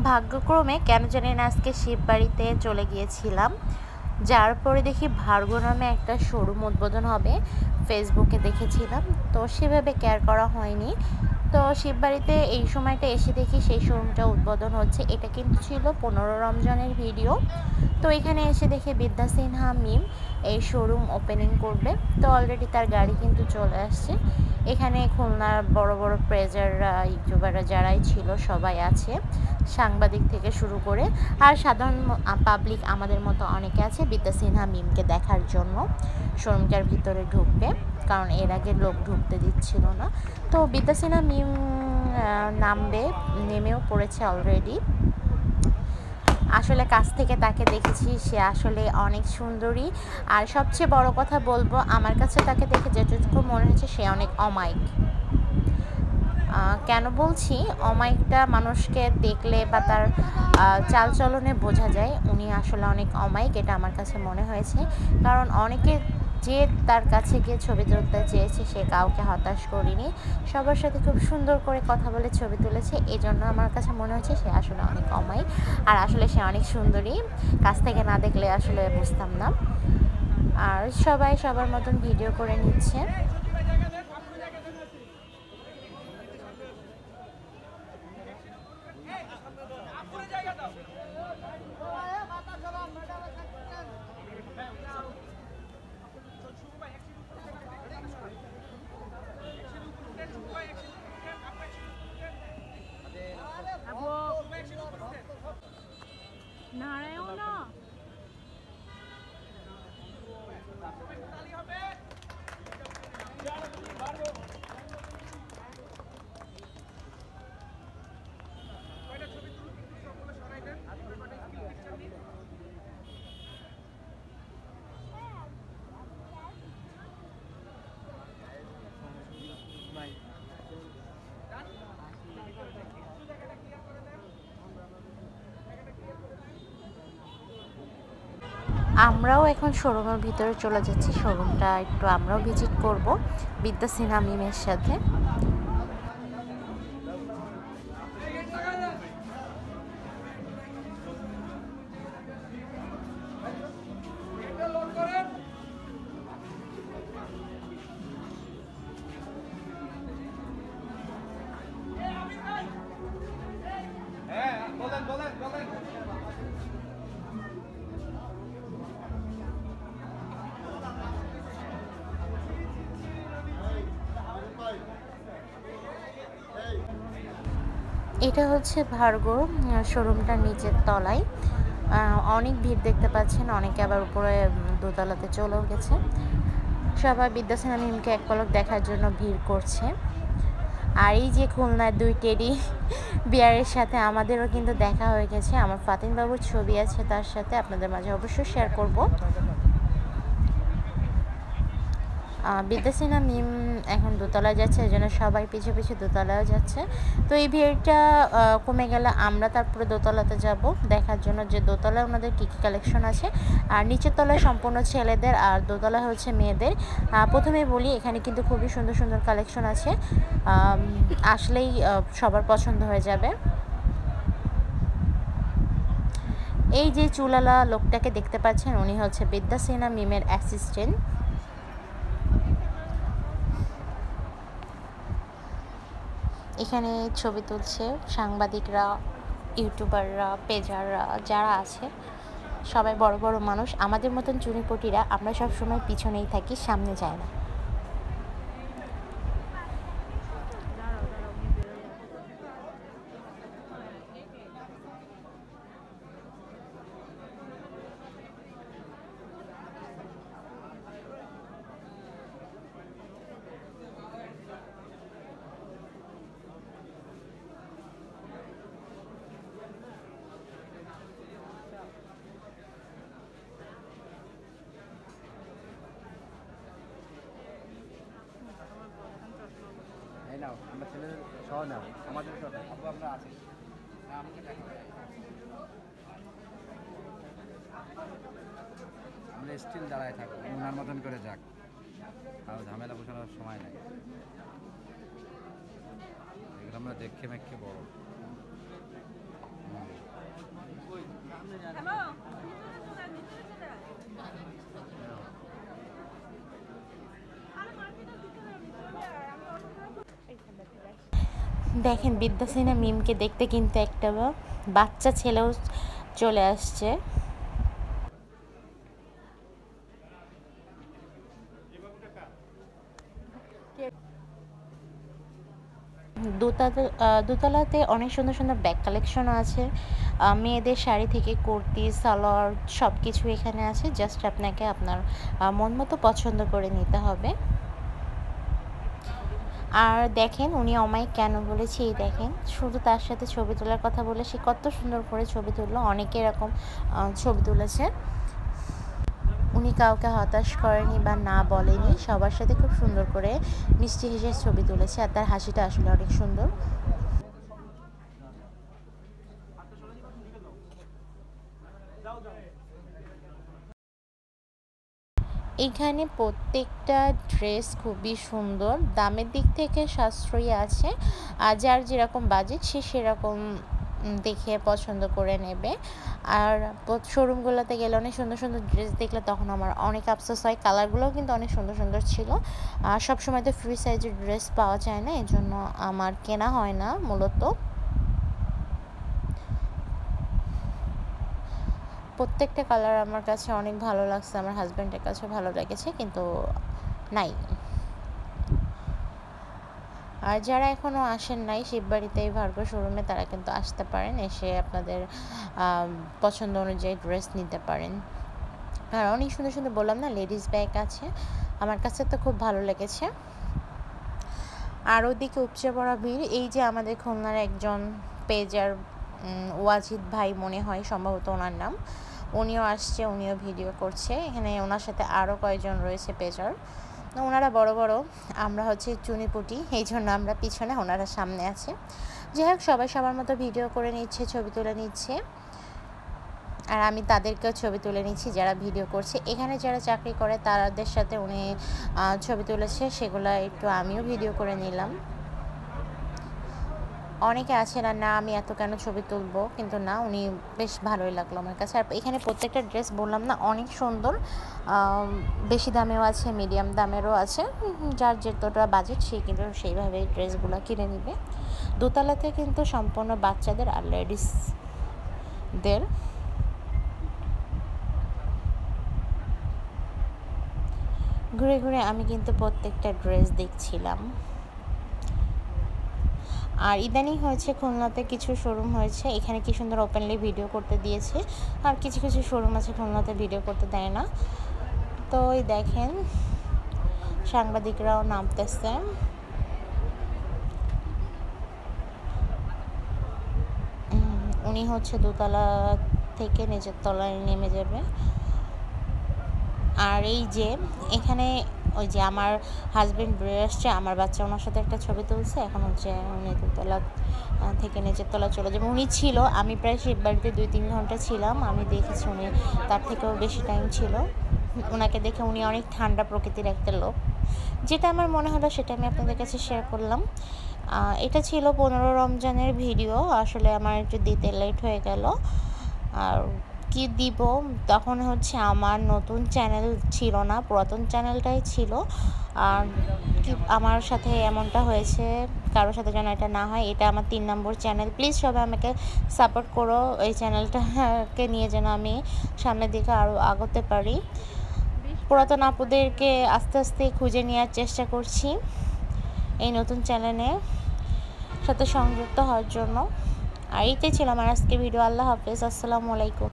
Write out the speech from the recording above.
ভাগ্যক্রমে কেন জানি না আজকে শিববাড়িতে চলে গিয়েছিলাম, যার পরে দেখি ভার্গো নামে একটা শোরুম উদ্বোধন হবে, ফেসবুকে দেখেছিলাম। তো সেভাবে কেয়ার করা হয়নি। তো শিববাড়িতে এই সময়টা এসে দেখি সেই শোরুমটা উদ্বোধন হচ্ছে। এটা কিন্তু ছিল 15 রমজানের ভিডিও। তো এখানে এসে দেখি বিদ্যা সিনহা মিম এই শোরুম ওপেনিং করবে। তো অলরেডি তার গাড়ি কিন্তু চলে আসছে। এখানে খুলনার বড় বড় প্রেজাররা, ইউটিউবাররা যারাই ছিল সবাই আছে, সাংবাদিক থেকে শুরু করে। আর সাধারণ পাবলিক আমাদের মতো অনেকে আছে বিদ্যা সিনহা মিমকে দেখার জন্য শোরুমটার ভিতরে ঢুকবে, কারণ এর আগে লোক ঢুকতে দিচ্ছিল না। তো বিদ্যা সিনহা মিম নেমেও পড়েছে অলরেডি। আসলে কাছ থেকে তাকে দেখেছি, সে আসলে অনেক সুন্দরী। আর সবচেয়ে বড় কথা বলবো, আমার কাছে তাকে দেখে যেটুকু মনে হচ্ছে সে অনেক অমায়িক। কেন বলছি অমায়িকটা, মানুষকে দেখলে বা তার চালচলনে বোঝা যায় উনি আসলে অনেক অমায়িক, এটা আমার কাছে মনে হয়েছে। কারণ অনেকে যে তার কাছে গিয়ে ছবি তুলতে চেয়েছে সে কাউকে হতাশ করেনি, সবার সাথে খুব সুন্দর করে কথা বলে ছবি তুলেছে। এই জন্য আমার কাছে মনে হচ্ছে সে আসলে অনেক অমায়িক। আর আসলে সে অনেক সুন্দরী, কাছ থেকে না দেখলে আসলে বুঝতাম না। আর সবাই সবার মতন ভিডিও করে নিচ্ছে। আমরাও এখন শোরুমের ভিতরে চলে যাচ্ছি, শোরুমটা একটু আমরাও ভিজিট করব বিদ্যা সিনহা মিমের সাথে। এটা হচ্ছে ভার্গো শোরুমটার নিচের তলায়। অনেক ভিড় দেখতে পাচ্ছেন, অনেকে আবার উপরে দোতলাতে চলেও গেছে। সবাই বিদ্যা সিনহা মিমকে এক পলক দেখার জন্য ভিড় করছে। আর এই যে খুলনার 2 টেডি বিয়ারের সাথে আমাদেরও কিন্তু দেখা হয়ে গেছে। আমার ফাতিন বাবুর ছবি আছে তার সাথে, আপনাদের মাঝে অবশ্যই শেয়ার করব। বিদ্যা সিনহা মিম এখন দোতলায় যাচ্ছে, এই জন্য সবাই পিছু পিছু দোতলায়ও যাচ্ছে। তো এই ভিড়টা কমে গেলে আমরা তারপরে দোতলাতে যাব দেখার জন্য যে দোতলায় ওনাদের কী কী কালেকশন আছে। আর নিচের তলায় সম্পূর্ণ ছেলেদের আর দোতলায় হচ্ছে মেয়েদের। প্রথমে বলি এখানে কিন্তু খুবই সুন্দর সুন্দর কালেকশন আছে, আসলেই সবার পছন্দ হয়ে যাবে। এই যে চুলালা লোকটাকে দেখতে পাচ্ছেন উনি হচ্ছে বিদ্যা সিনহা মিমের অ্যাসিস্ট্যান্ট। এখানে ছবি তুলছে সাংবাদিকরা, ইউটিউবাররা, পেজাররা যারা আছে, সবাই বড় বড় মানুষ। আমাদের মতন চুনিপটিরা আমরা সবসময় পিছনেই থাকি, সামনে যাই না। নাও আমরা ছেলেদের সহ নাও, আমাদের আপু আমরা আছি আমরা স্টিল দাঁড়ায় থাকবো, ওনার মতন করে যাক, আর ঝামেলা বসানোর সময় নাই। এগুলো আমরা দেখে মেখে বড় দেখেন বিদ্যাসিনা মিমকে দেখতে কিন্তু একটা বাচ্চা ছেলেও চলে আসছে। দোতলাতে অনেক সুন্দর সুন্দর ব্যাগ কালেকশনও আছে। মেয়েদের শাড়ি থেকে কুর্তি, সালোয়ার সব কিছু এখানে আছে। জাস্ট আপনাকে আপনার মন মতো পছন্দ করে নিতে হবে। আর দেখেন উনি আমায় কেন বলেছে, এই দেখেন শুধু তার সাথে ছবি তোলার কথা বলে সে কত সুন্দর করে ছবি তুললো। অনেকে এরকম ছবি তুলেছে। উনি কাউকে হতাশ করেনি বা না বলেনি, সবার সাথে খুব সুন্দর করে মিষ্টি হেসে ছবি তুলেছে। আর তার হাসিটা আসলে অনেক সুন্দর। এখানে প্রত্যেকটা ড্রেস খুবই সুন্দর, দামের দিক থেকে সাশ্রয়ী আছে। আর যার যেরকম বাজেট সে সেরকম দেখে পছন্দ করে নেবে। আর শোরুমগুলোতে গেলে অনেক সুন্দর সুন্দর ড্রেস দেখলে তখন আমার অনেক আফসোস হয়। কালারগুলোও কিন্তু অনেক সুন্দর সুন্দর ছিল। আর সবসময় তো ফ্রি সাইজের ড্রেস পাওয়া যায় না, এই জন্য আমার কেনা হয় না মূলত। প্রত্যেকটা কালার আমার কাছে অনেক ভালো লাগছে, আমার হাজব্যান্ডের কাছেও ভালো লেগেছে, কিন্তু নাই। আর যারা এখনও আসেন নাই শিববাড়িতে এই ভার্গো শোরুমে, তারা কিন্তু আসতে পারেন, এসে আপনাদের পছন্দ অনুযায়ী ড্রেস নিতে পারেন। আর অনেক সুন্দর সুন্দর বললাম না লেডিস ব্যাগ আছে, আমার কাছে তো খুব ভালো লেগেছে। আর ওদিকে উপচে পড়া ভিড়। এই যে আমাদের খুলনার একজন পেজার ওয়াজিদ ভাই মনে হয় সম্ভবত ওনার নাম, উনিও আসছে, উনিও ভিডিও করছে। এখানে ওনার সাথে আরও কয়েকজন রয়েছে পেজার। ওনারা বড় বড়, আমরা হচ্ছে চুনিপুটি, এই জন্য আমরা পিছনে, ওনারা সামনে আছে। যাই হোক, সবাই সবার মতো ভিডিও করে নিচ্ছে, ছবি তুলে নিচ্ছে। আর আমি তাদেরকেও ছবি তুলে নিচ্ছি যারা ভিডিও করছে। এখানে যারা চাকরি করে তাদের সাথে উনি ছবি তুলেছে, সেগুলো একটু আমিও ভিডিও করে নিলাম। অনেকে আছে না আমি এত কেন ছবি তুলবো, কিন্তু না, উনি বেশ ভালোই লাগলো আমার কাছে। আর এখানে প্রত্যেকটা ড্রেস বললাম না অনেক সুন্দর, বেশি দামেও আছে, মিডিয়াম দামেরও আছে। যার যতটা বাজেট সে কিন্তু সেইভাবে ড্রেসগুলো কিনে নিবে। দোতলাতে কিন্তু সম্পূর্ণ বাচ্চাদের আর লেডিসদের। ঘুরে ঘুরে আমি কিন্তু প্রত্যেকটা ড্রেস দেখছিলাম। আর ইদানিং হয়েছে খুলনাতে কিছু শোরুম হয়েছে, এখানে কি সুন্দর ওপেনলি ভিডিও করতে দিয়েছে। আর কিছু কিছু শোরুম আছে খুলনাতে ভিডিও করতে দেয় না। তো ওই দেখেন সাংবাদিকরাও নামতেছে। উনি হচ্ছে দোতলা থেকে নিচের তলায় নেমে যাবে। আর এই যে এখানে ওই যে আমার হাজব্যান্ড বেরিয়ে আসছে, আমার বাচ্চা ওনার সাথে একটা ছবি তুলছে। এখন হচ্ছে উনি দোতলা থেকে নিচের তলা চলে যাবে। উনি ছিল, আমি প্রায় শিববাড়িতে 2-3 ঘন্টা ছিলাম, আমি দেখেছি উনি তার থেকেও বেশি টাইম ছিল। ওনাকে দেখে উনি অনেক ঠান্ডা প্রকৃতির একটা লোক, যেটা আমার মনে হলো সেটা আমি আপনাদের কাছে শেয়ার করলাম। এটা ছিল 15 রমজানের ভিডিও। আসলে আমার একটু দিতে লেট হয়ে গেল। আর কি দিব, তখন হচ্ছে আমার নতুন চ্যানেল ছিল না, পুরাতন চ্যানেলটাই ছিল। আর কি আমার সাথে এমনটা হয়েছে, কারোর সাথে যেন এটা না হয়। এটা আমার 3 নম্বর চ্যানেল। প্লিজ সবাই আমাকে সাপোর্ট করো, এই চ্যানেলটাকে নিয়ে যেন আমি সামনের দিকে আরও আগাতে পারি। পুরাতন আপুদেরকে আস্তে আস্তে খুঁজে নেওয়ার চেষ্টা করছি এই নতুন চ্যানেলের সাথে সংযুক্ত হওয়ার জন্য। আর এইটাই ছিল আমার আজকে ভিডিও। আল্লাহ হাফেজ, আসসালামু আলাইকুম।